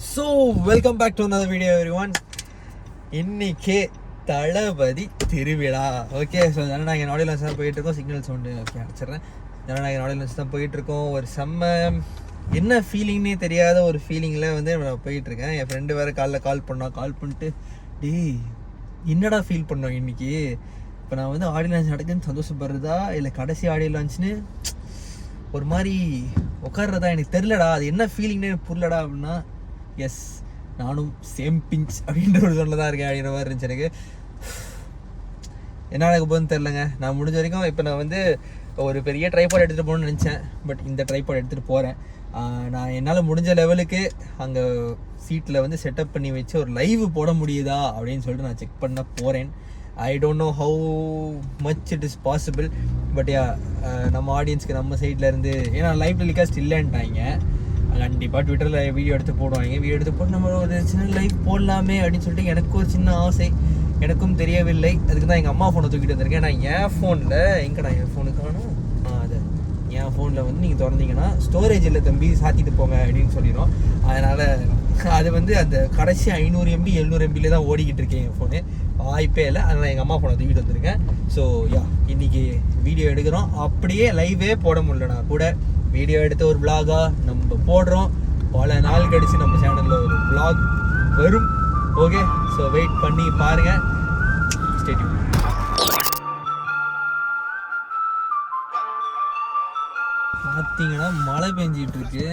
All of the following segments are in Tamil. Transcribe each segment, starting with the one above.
So welcome back to another video everyone. இன்னைக்கு தளபதி திருவிழா. Okay, so Jananayagan audio launch தான் போயிட்டுருக்கோம். சிக்னல் சவுண்டு ஓகே அடிச்சிட்றேன். ஜனநாயகன் ஆடியோ லான்ச் தான் போயிட்டுருக்கோம். ஒரு செம்ம என்ன ஃபீலிங்னே தெரியாத ஒரு ஃபீலிங்கில் வந்து நான் போயிட்டுருக்கேன். என் ஃப்ரெண்டு வேறு கால் பண்ணிட்டு டேய் என்னடா ஃபீல் பண்ணோம் இன்றைக்கி. இப்போ நான் வந்து ஆடியோ லான்ச் நடக்குதுன்னு சந்தோஷப்படுறதா இல்லை கடைசி ஆடியோ லான்ச்னு ஒரு மாதிரி உட்கார்றதா எனக்கு தெரிலடா. அது என்ன ஃபீலிங்னே எனக்கு புரியலடா அப்படின்னா எஸ் நானும் சேம் பிஞ்ச் அப்படின்ற ஒரு சொல்ல தான் இருக்கேன் அப்படின்ற மாதிரி இருந்துச்சு எனக்கு. என்ன எனக்கு போதுன்னு தெரிலங்க. நான் முடிஞ்ச வரைக்கும் இப்போ நான் வந்து ஒரு பெரிய ட்ரைபாட் எடுத்துகிட்டு போகணும்னு நினச்சேன். பட் இந்த ட்ரைபாட் எடுத்துகிட்டு போகிறேன். நான் என்னால் முடிஞ்ச லெவலுக்கு அங்கே சீட்டில் வந்து செட்டப் பண்ணி வச்சு ஒரு லைவ் போட முடியுதா அப்படின்னு சொல்லிட்டு நான் செக் பண்ண போகிறேன். I don't know how much it is possible. But yeah நம்ம ஆடியன்ஸ்க்கு நம்ம சைட்லேருந்து ஏன்னா லைவ் டெலிகாஸ்ட் இல்லைன்ட்டாங்க. கண்டிப்பாக ட்விட்டரில் வீடியோ எடுத்து போடுவாங்க. வீடியோ எடுத்து போட்டு நம்ம ஒரு சின்ன லைவ் போடலாமே அப்படின்னு சொல்லிட்டு எனக்கு ஒரு சின்ன ஆசை. எனக்கும் தெரியவில்லை. அதுக்கு தான் எங்கள் அம்மா ஃபோனை தூக்கிட்டு வந்திருக்கேன். நான் என் ஃபோனில் எங்கடா என் ஃபோனுக்கு காணும் அது என் ஃபோனில் வந்து நீங்கள் திறந்தீங்கன்னா ஸ்டோரேஜ் இல்லை தம்பி சாத்திட்டு போங்க அப்படின்னு சொல்லிடும். அதனால் அது வந்து அந்த கடைசி 500 MB 700 MBல தான் ஓடிக்கிட்டு இருக்கேன் என் ஃபோனு. வாய்ப்பே இல்லை. அதனால் எங்கள் அம்மா ஃபோனை தூக்கிட்டு வந்திருக்கேன். ஸோ யா இன்றைக்கி வீடியோ எடுக்கிறோம். அப்படியே லைவே போட முடியலனா கூட வீடியோ எடுத்து ஒரு விளாகாக நம்ம போடுறோம். பல நாள் கழிச்சு நம்ம சேனலில் ஒரு விளாக் வரும். ஓகே, ஸோ வெயிட் பண்ணி பாருங்கள். Stay tune. பார்த்தீங்கன்னா மழை பெஞ்சிட்டு இருக்கு.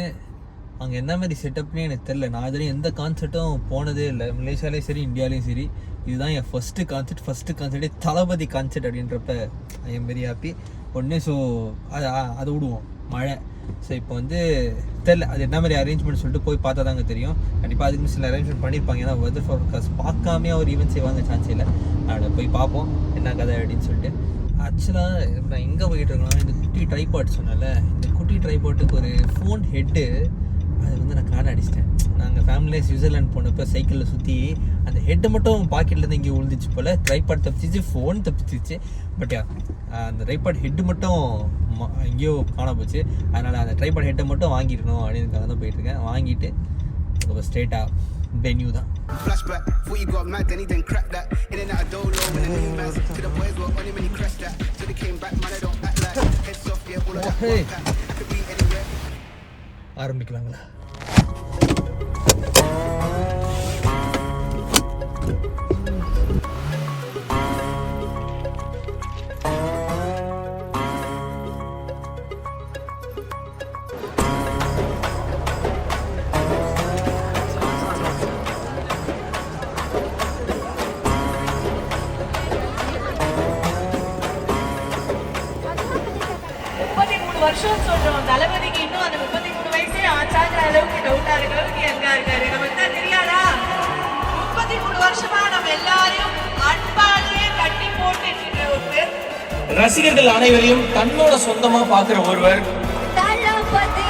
அங்கே என்ன மாதிரி செட்டப்னே எனக்கு தெரில. நான் இதுலேயும் எந்த கான்சர்ட்டும் போனதே இல்லை. மலேசியாலேயும் சரி இந்தியாலேயும் சரி. இதுதான் என் ஃபஸ்ட்டு கான்சர்ட்டே தளபதி கான்சர்ட் அப்படின்றப்ப ஐ எம் வெரி ஹாப்பி. ஒன்று ஸோ அதை விடுவோம் மழை. ஸோ இப்போ வந்து தெரில அது என்ன மாதிரி அரேஞ்ச்மெண்ட் சொல்லிட்டு போய் பார்த்தா தாங்க தெரியும். கண்டிப்பாக அதுக்கு சில அரேஞ்ச்மெண்ட் பண்ணியிருப்பாங்க. ஏன்னா வெதர் ஃபோர்காஸ்ட் பார்க்காமே ஒரு ஈவெண்ட் செய்வாங்க சான்ஸ் இல்லை. அதை போய் பார்ப்போம் என்ன கதை அப்படின்னு சொல்லிட்டு. ஆக்சுவலாக நான் எங்கே போய்கிட்டு இருக்கோம்னா இந்த குட்டி ட்ரைபாட் சொன்னல, இந்த குட்டி ட்ரைபாட்டுக்கு ஒரு ஃபோன் ஹெட்டு அது வந்து நான் காண அடிச்சிட்டேன். நாங்கள் ஃபேமிலியாக சுவிட்சர்லாண்ட் போனப்போ சைக்கிளில் சுற்றி அந்த ஹெட்டை மட்டும் பாக்கெட்லேருந்து இங்கே விழுந்துச்சு போல். ட்ரைபாட் தப்பிச்சிச்சு, ஃபோன் தப்பிச்சிச்சு. பட் அந்த ட்ரைபாட் ஹெட்டு மட்டும் எங்கேயோ காண போச்சு. அதனால் அந்த ட்ரைபாட் ஹெட்டை மட்டும் வாங்கிடணும் அப்படின்னு தான் போயிட்டுருக்கேன். வாங்கிட்டு ஸ்ட்ரெயிட்டாக வென்யூ தான். ஆரம்பிக்கலாங்களா? வருஷம் சொல்றோம் தளபதிக்கு இன்னும் அந்த 33 வயசே ஆச்சாங்கிற அளவுக்கு டவுட்டா இருக்க அளவுக்கு எங்க இருக்காரு. நமக்கு தான் தெரியாதா? 33 வருஷமா நம்ம எல்லாரையும் அன்பாலேயே கட்டி போட்டு ஒருவர், ரசிகர்கள் அனைவரையும் தன்னோட சொந்தமா பாக்குற ஒருவர் தளபதி.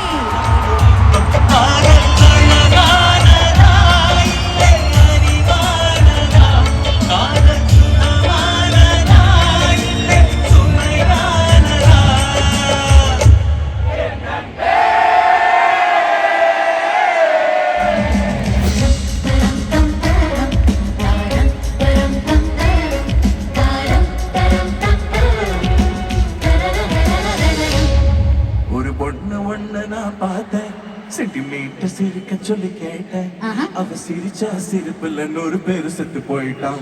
சென்டிமீட்டர் சிரிக்க சொல்லி கேட்டேன். அவ சிரிச்சா சிரிப்புல 100 பேரு செத்து போயிட்டான்.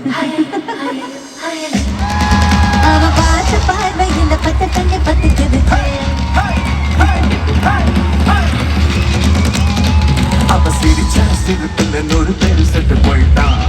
அவ பார்த்த பார்வையில பத்த தண்ணி பத்திக்குது. அவ சிரிச்சா சிரிப்புல 100 பேரு செத்து போயிட்டான்.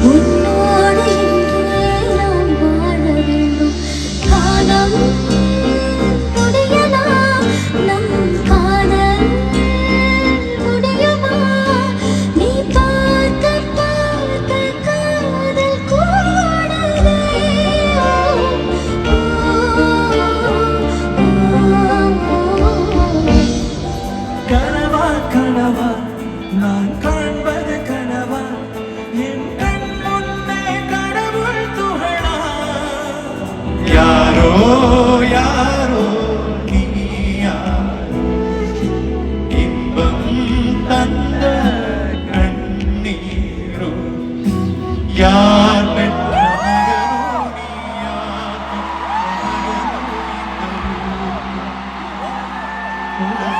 உன்னோடு இங்கே நாம் வாழ வேண்டும். யாரோ நீயா இன்பம் தந்த கண்ணீரோ யார் பெற்ற மகனோ நீ யார் பெற்ற மகனோ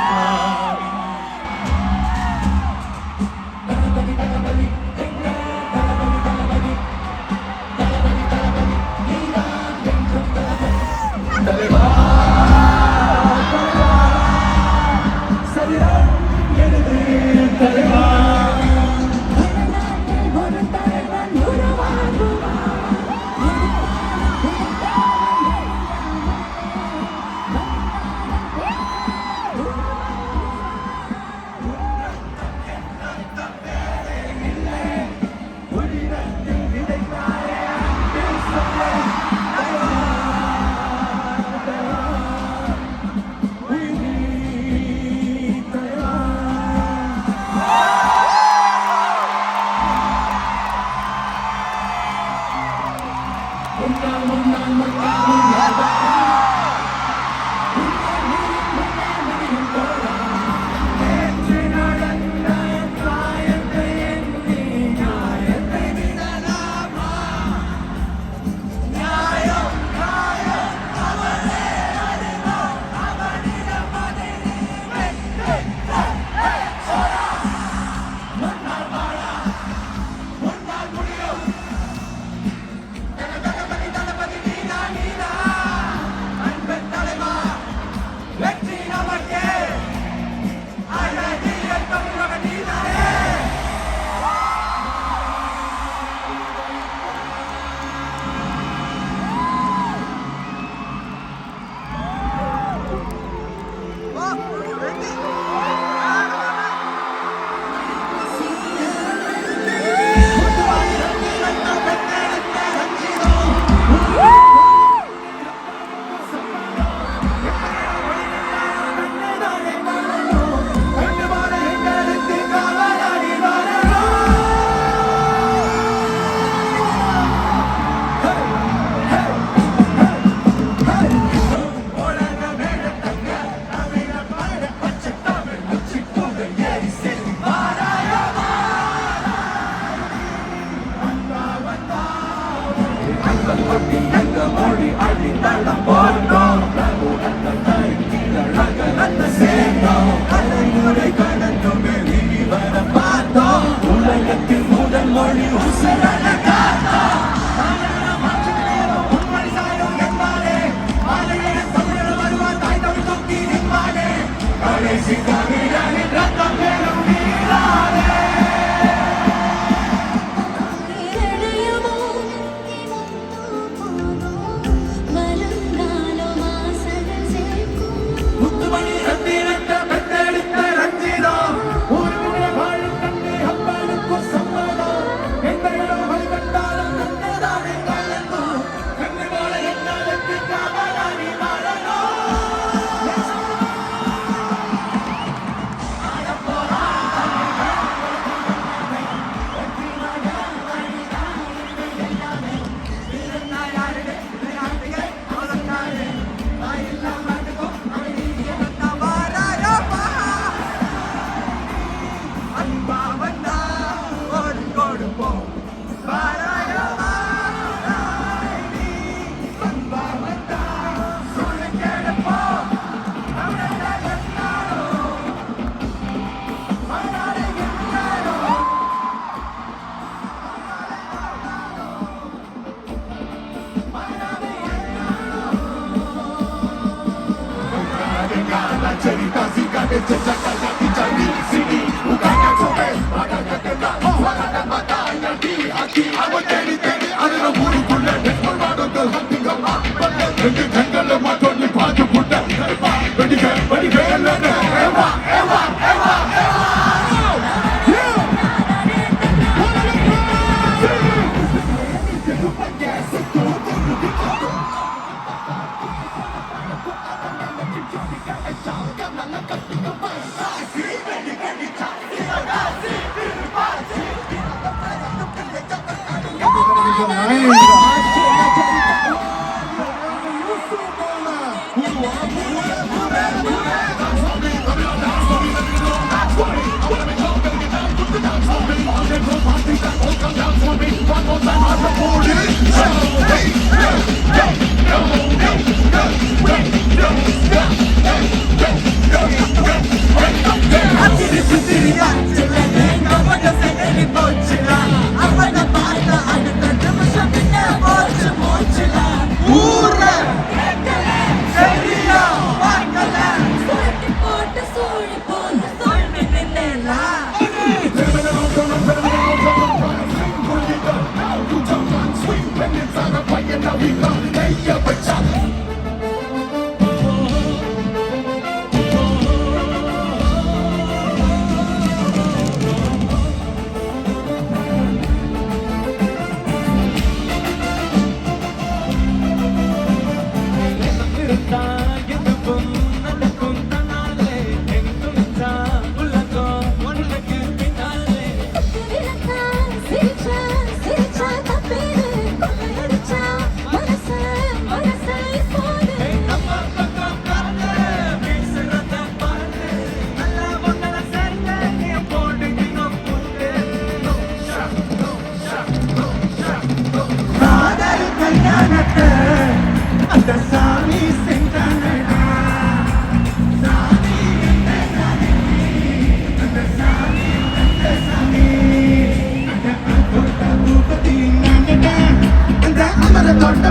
Nice.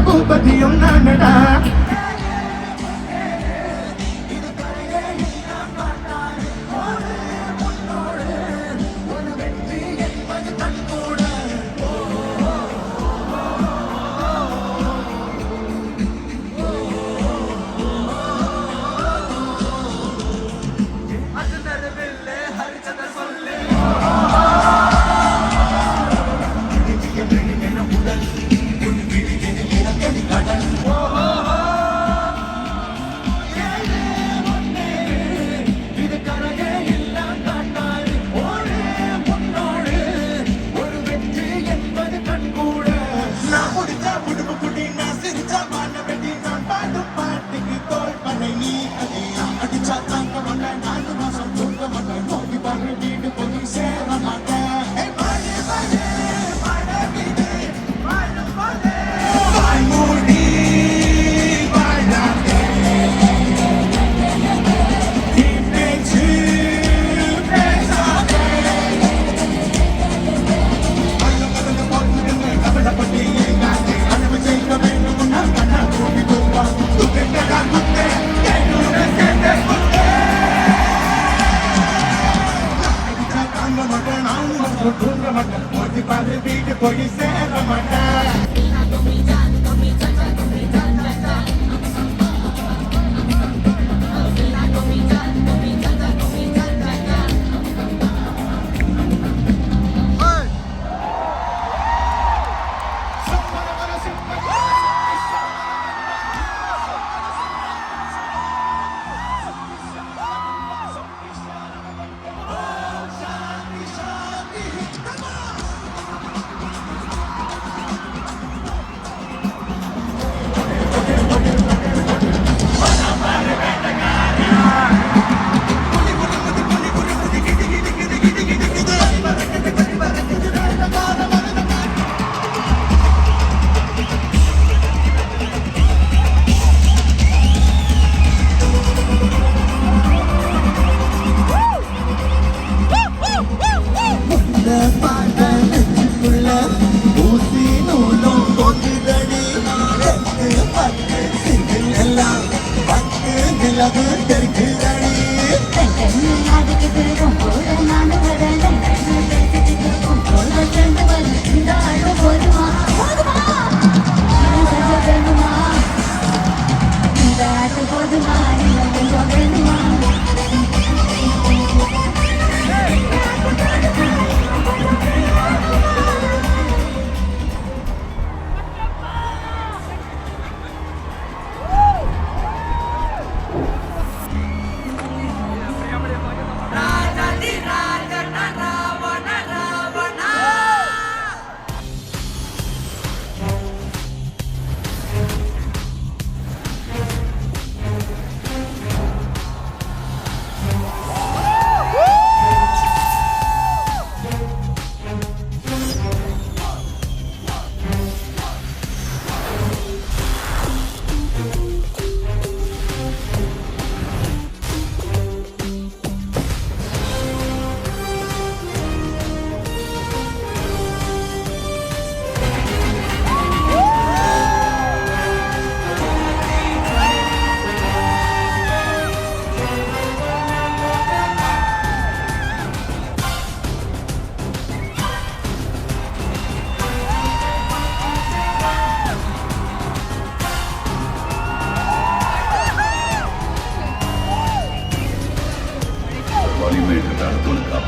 பூபதியும் நானடா வீட்டு போய் சேர மாட்டேன்.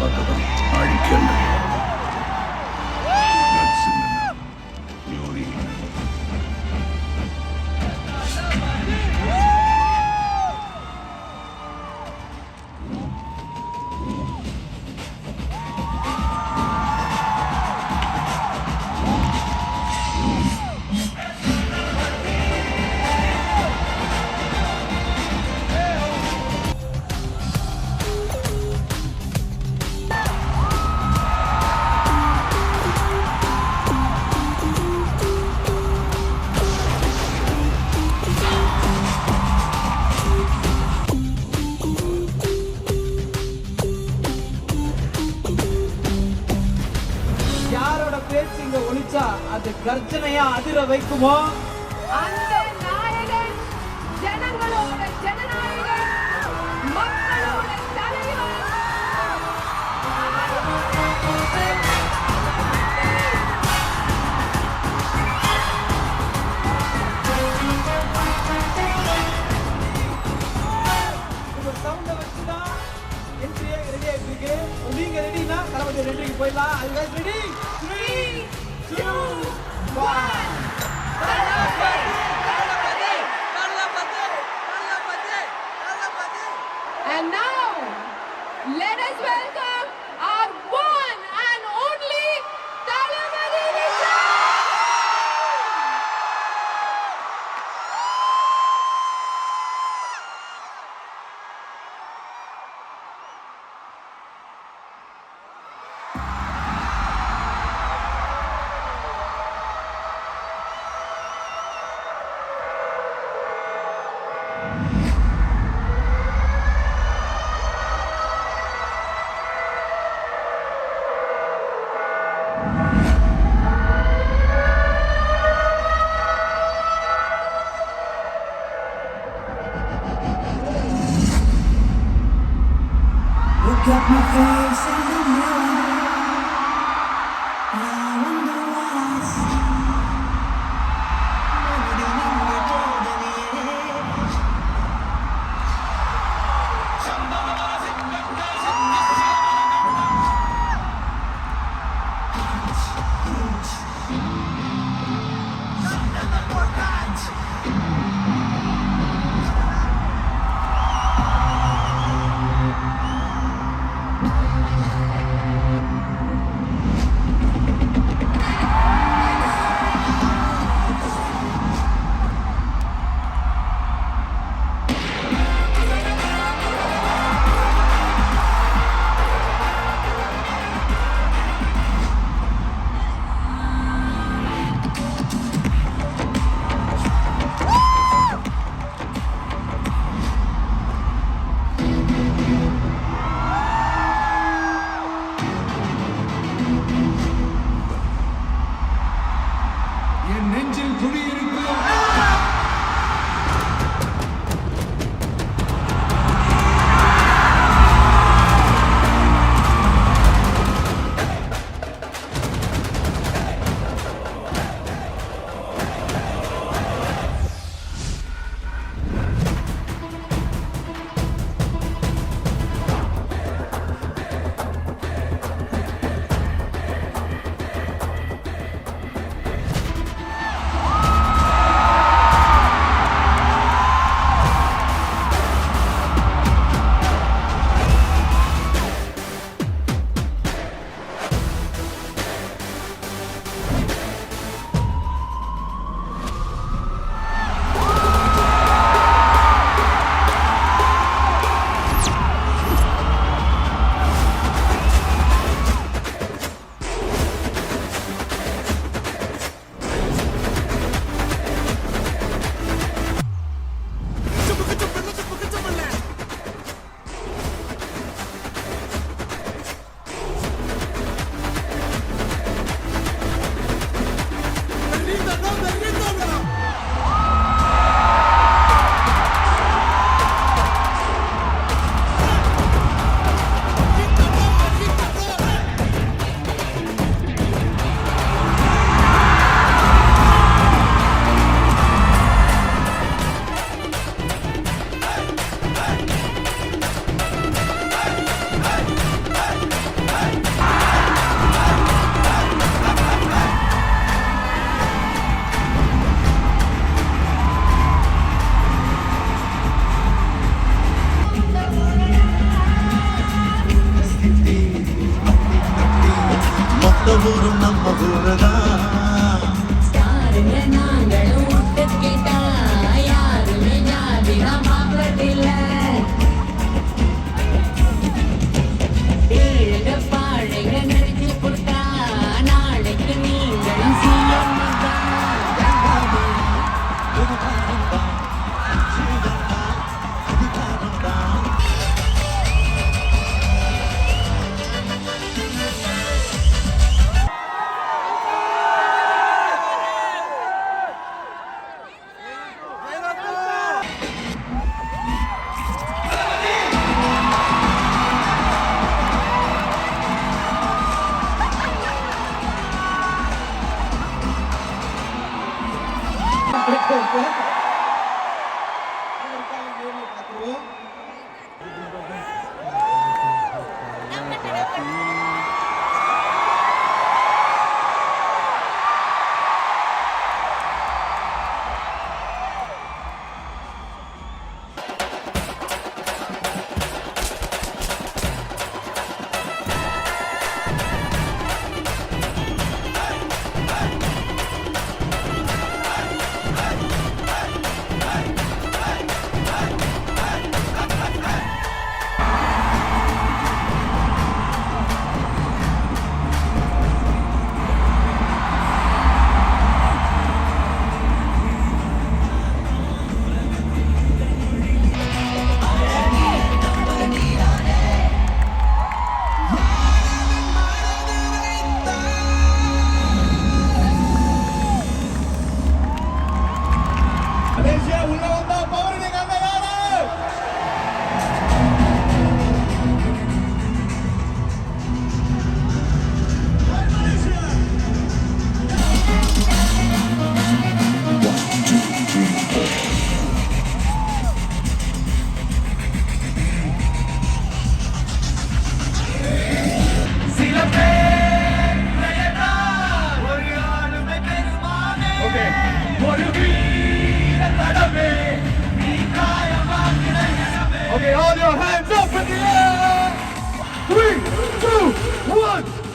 பார்த்ததும் அழிக்கல. யூரி யாரோட பேச்சு இங்க ஒலிச்சா அது கர்ஜனையா அதிர வைக்குமோ அந்த நாயகன் ஜனங்களோட ஜனநாயகன் மக்களோட தலைவர் உங்க சவுண்ட வச்சுதான் என்ட்ரியே ரெடி ஆயிட்டு இருக்கு. நீங்க ரெடினா தளபதி ரெடிக்கு போயிடலாம். அது ready 3 2 1 and now let us welcome our one and only Thalapathy Vijay. Look at my face in the mirror. I wonder what I see.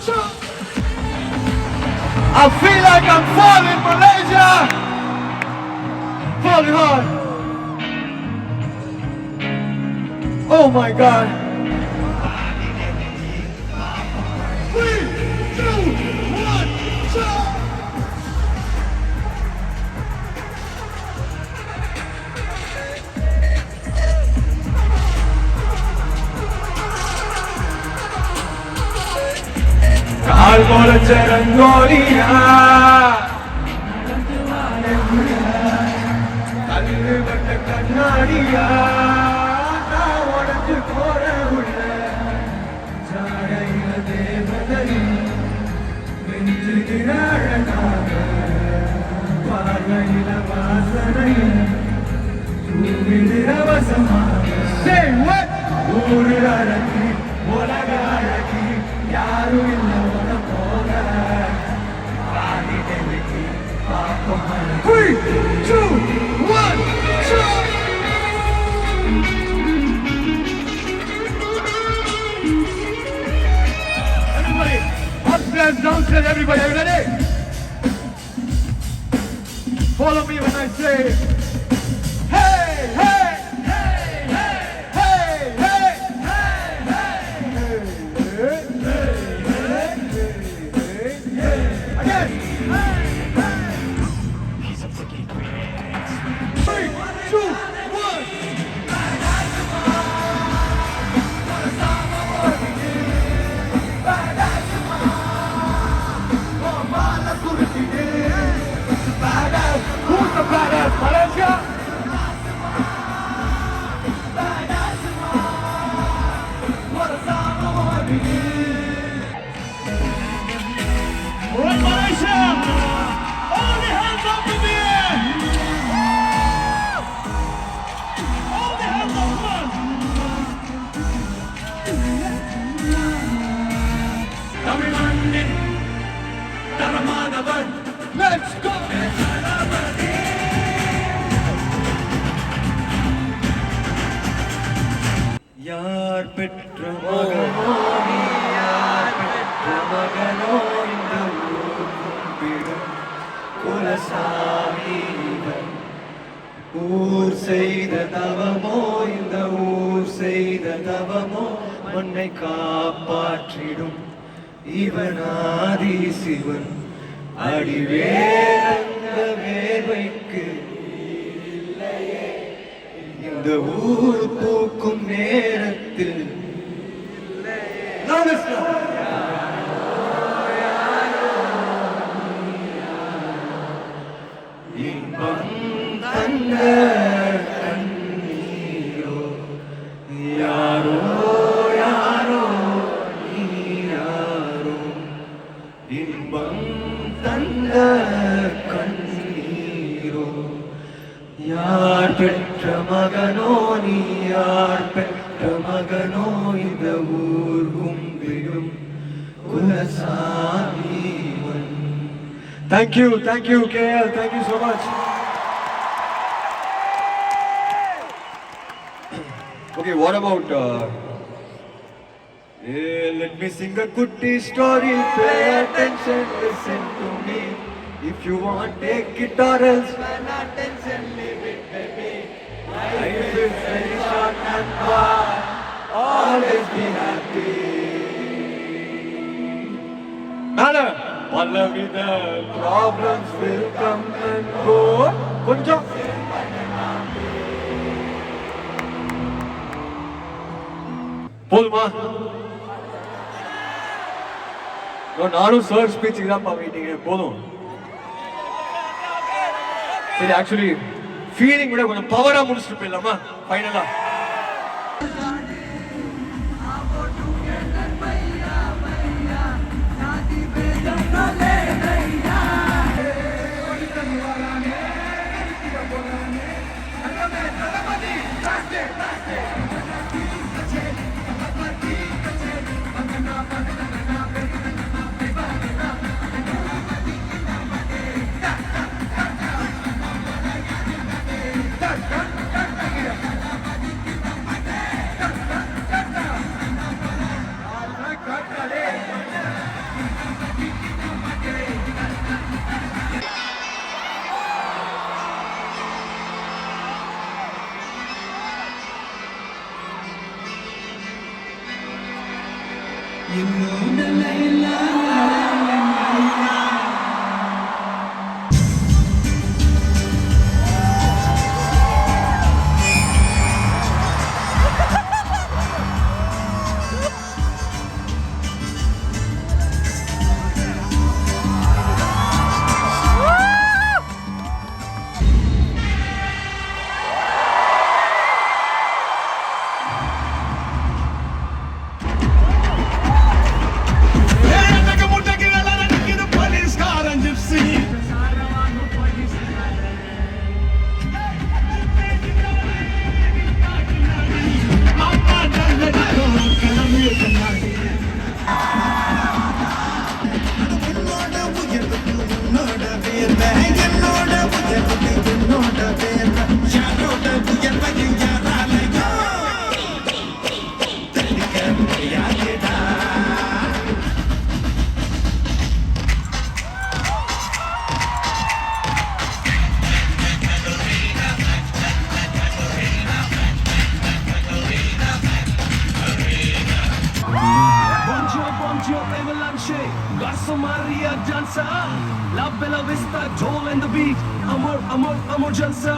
I feel like I'm falling, Malaysia! Falling hard. Oh my God. 3, 2, 1, jump! கால் முளைச்ச ரங்கோலியா கல்லு வட்ட கண்ணாடியா நான் உடஞ்சு போற உள்ள சாடையில தேவதை நெஞ்சுகிற அழகாக பார்வையில வாசனையில் தூவிடுற வசமாக ஊரு அழகி உலக அழகி யாரும் இல்லை உன போக பாடிட்டு பார்ப்போம் 3, 2, 1, jump! Everybody, upstairs, downstairs, everybody, are you ready? Follow me when I say, hey, hey, hey, hey, hey, hey, hey, hey, hey. Again. 3, 2, 1. Who's the badass? Malaysia? All right, Malaysia! All the hands up in the air! All the hands up, come on! Tamil Taramanavan, let's go! யார் பெற்ற மகனோ நீ யார் பெற்ற மகனோ இந்த ஊர் கும்பிடும் குலசாமி இவன். ஊர் செய்த தவமோ இந்த ஊர் செய்த தவமோ மண்ணை காப்பாற்றிடும் இவன் ஆதி சிவன். அடிவேரங்க வேர்வைக்கு இந்த ஊர் பூக்கும் நேரத்தில் இன்பம் தந்த கண்ணீரோ யாரோ யாரோ நீ யாரோ இன்பம் தந்த கண்ணீரோ யார் பெற்ற மகனோ நீ யார் பெற்ற மகனோ இந்த ஊர் கும்பிடும் குலசாமி. Thank you, KL, thank you so much. Okay, what about let me sing a goodie story, pay attention, listen to me. If you want, take it or else, man, attention, leave it, baby. Life is very short and far, always be happy. Nana, பலவித problems will come and go. கொஞ்சம் போதுமா? நானும் சார் ஸ்பீச்சுக்கு தான் வெயிட்டிங். போதும். சரி, ஆக்சுவலி ஃபீலிங் விட கொஞ்சம் பவரா முடிச்சுட்டு போயிடலாமா ஃபைனலா? Bonjour, avalanche, Garça Maria dança, La Bella Vista, toll and the beat, amor, amor, amor jalsa.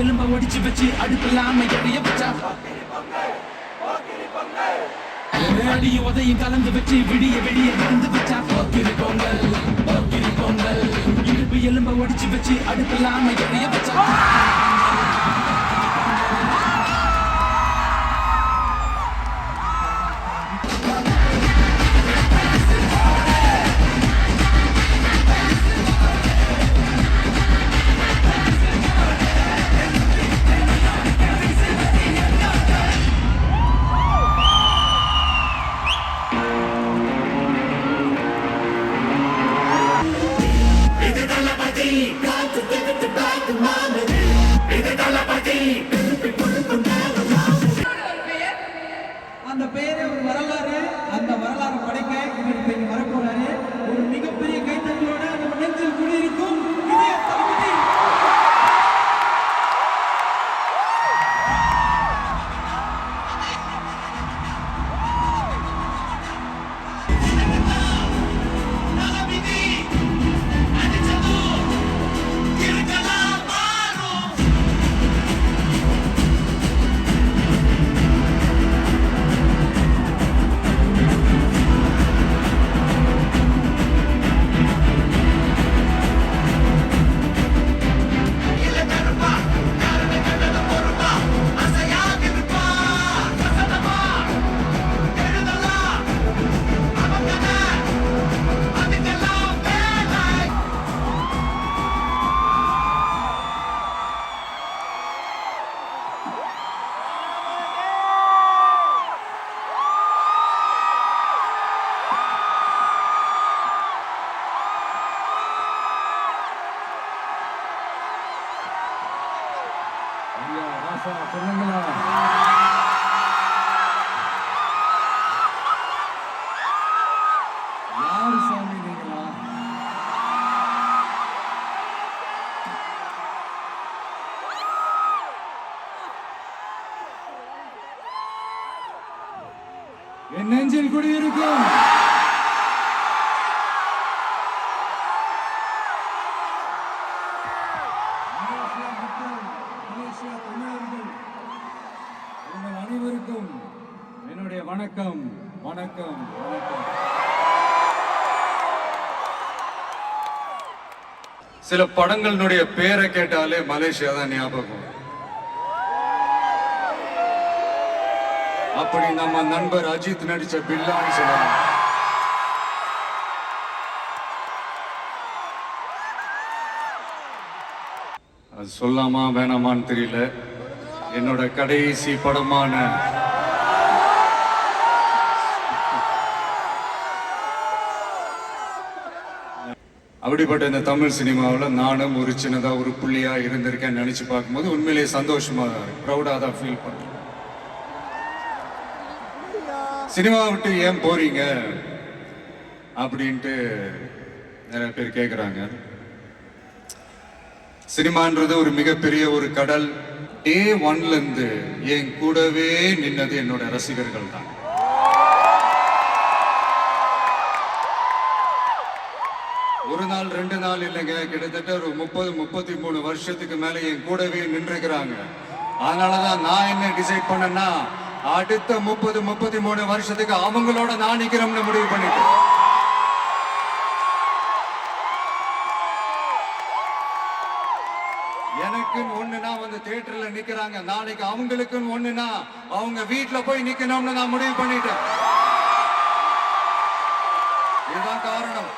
எலும்ப ஒடிச்சு வச்சு அடுப்பில்லாம எடைய வச்சா அடிய உதையும் கலந்து வச்சு விடிய விடிய விழுந்து வச்சா போக்கிரி பொங்கல் போக்கிரி பொங்கல் இடுப்பு எலும்ப ஒடிச்சு வச்சு அடுப்பில்லாம எடைய வச்சா அந்த பெயரே ஒரு வரலாறு. அந்த வரலாறு படைக்க இவர் இப்ப இங்க வரப்போறாரு. ஒரு மிகப்பெரிய கைத்தட்டலோட நம்ம நெஞ்சில் குடியிருக்கும் இதய தளபதி. ஐயா ராசா சொல்லுங்களா? யாரு சாமி நீங்களா? என் நெஞ்சில் குடியிருக்கும் மலேசியா மக்கள், மலேசியா தமிழர்கள், உங்கள் அனைவருக்கும் என்னுடைய வணக்கம் வணக்கம் வணக்கம். சில படங்களுடைய பேரை கேட்டாலே மலேசியா தான் ஞாபகம். அப்படி நம்ம நண்பர் அஜித் நடிச்ச பில்லான்னு சொல்லலாம். அது சொல்லாமா வேணாமான்னு தெரியல. என்னோட கடைசி படமான அப்படிப்பட்ட இந்த தமிழ் சினிமாவில் நானும் ஒரு சின்னதாக ஒரு புள்ளியா இருந்திருக்கேன்னு நினைச்சு பார்க்கும்போது உண்மையிலேயே சந்தோஷமா ப்ரௌடாக தான் ஃபீல் பண்றேன். சினிமா விட்டு ஏன் போறீங்க அப்படின்ட்டு நிறைய பேர் கேட்குறாங்க. சினிமான்றது ஒரு மிகப்பெரிய ஒரு கடல். டே ஒன்ல இருந்து என் கூடவே நின்னது என்னோட ரசிகர்கள் தான். ஒரு நாள் 2 நாள் இல்லைங்க, கிட்டத்தட்ட ஒரு 30-33 வருஷத்துக்கு மேல என் கூடவே நின்றுக்கிறாங்க. அதனாலதான் நான் என்ன டிசைட் பண்ணேன்னா, அடுத்த 30-33 வருஷத்துக்கு அவங்களோட நான் நிக்கிறோம்னு முடிவு பண்ணிட்டேன். எனக்குன்னு ஒண்ணுனா வந்து தியேட்டர்ல நிக்கிறாங்க, நாளைக்கு அவங்களுக்குன்னு ஒண்ணுனா அவங்க வீட்டுல போய் நிக்கணும்னு நான் முடிவு பண்ணிட்டேன். இதுதான் காரணம்.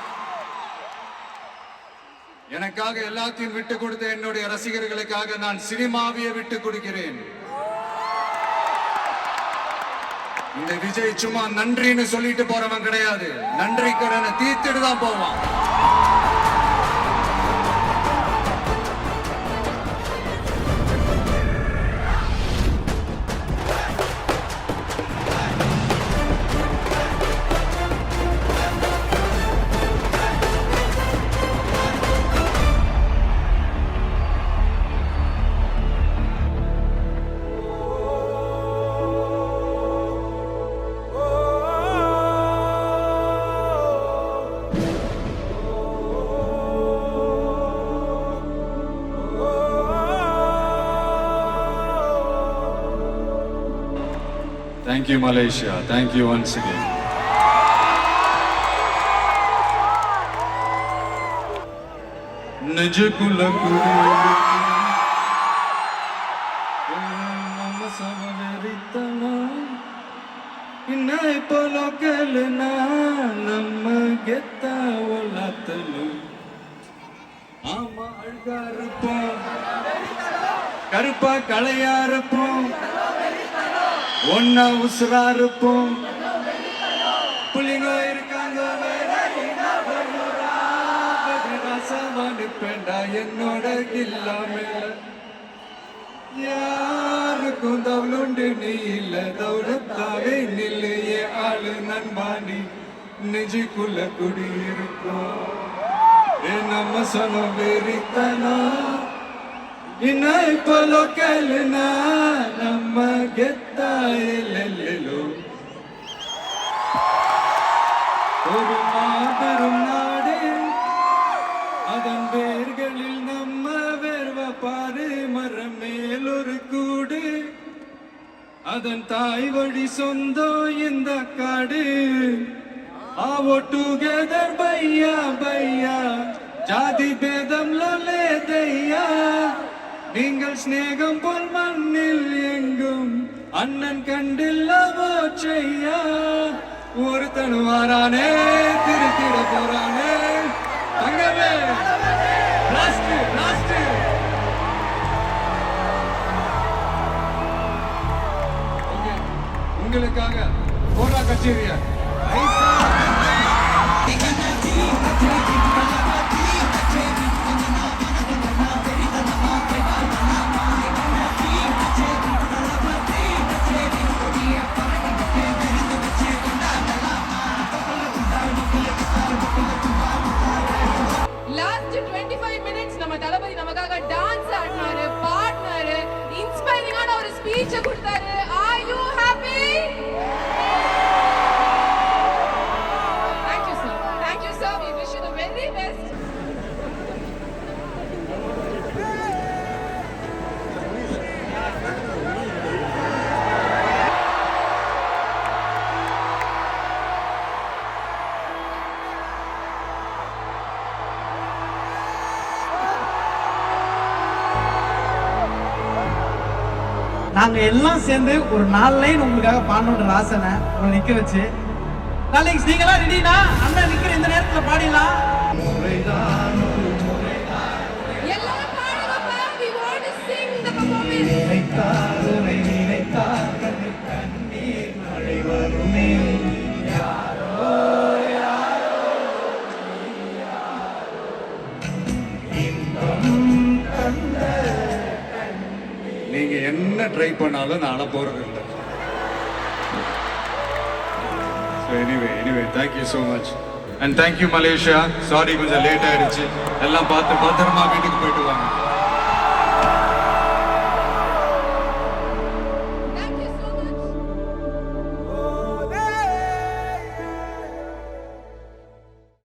எனக்காக எல்லாத்தையும் விட்டு கொடுத்த என்னுடைய ரசிகர்களுக்காக நான் சினிமாவையே விட்டு கொடுக்கிறேன். இந்த விஜய் சும்மா நன்றின்னு சொல்லிட்டு போறவன் கிடையாது. நன்றி கடனை தீர்த்துட்டு தான் போவான். Thank you, Malaysia. Thank you once again. Najukula nama samaveritana innai polokalna nama getta olatanu ama algarpa karupa kalayarappo ஒன்னா உசுரா இருப்போம். புள்ளிங்க இருக்காங்க பேண்டா என்னோட இல்லாமல யாருக்கும் தவளுண்டு நீ இல்ல தௌலத்தாவே நில்லையே ஆளு நண்பானி நெஞ்சுக்குள்ள குடியிருக்கோம். நம்ம சொன்ன வெறித்தனா இன்னை பலோக்கல்னா நம்ம கெத்தாயிலோ ஒரு மாபெரும் நாடு, அதன் வேர்களில் நம்ம வேர்வ பாரு. மரம் மேல் ஒரு கூடு, அதன் தாய் வழி சொந்தம் இந்த காடு. ஆவோ டுகெதர் பையா பையா, ஜாதி பேதம் லோலேதையா. நீங்கள் ஸ்நேகம் போல் மண்ணில் எங்கும் அண்ணன் கண்டில்லவோ செய்யா. ஒருத்தனு வாரானே திருத்திட போறானே தங்கவே பிளாஸ்ட் பிளாஸ்ட். உங்களுக்காக போரா கச்சேரியா நாங்கள் எல்லாம் சேர்ந்து ஒரு 4 லைன் உங்களுக்காக பாடணுன்ற ஆசைனை உங்களை நிற்க வச்சு நாளைக்கு நீங்களாம் ரெடினா அண்ணன் நிற்கிற இந்த நேரத்தில் பாடிடலாம். எல்லாரும் பாடுங்கப்பா. We want to sing the performance. நீங்க என்ன ட்ரை பண்ணாலும் நான் அழ போறது இல்லை. Anyway thank you so much and thank you Malaysia. Sorry கொஞ்சம் லேட் ஆயிடுச்சு. எல்லாம் பார்த்து பத்திரமா வீட்டுக்கு போயிட்டு வாங்க.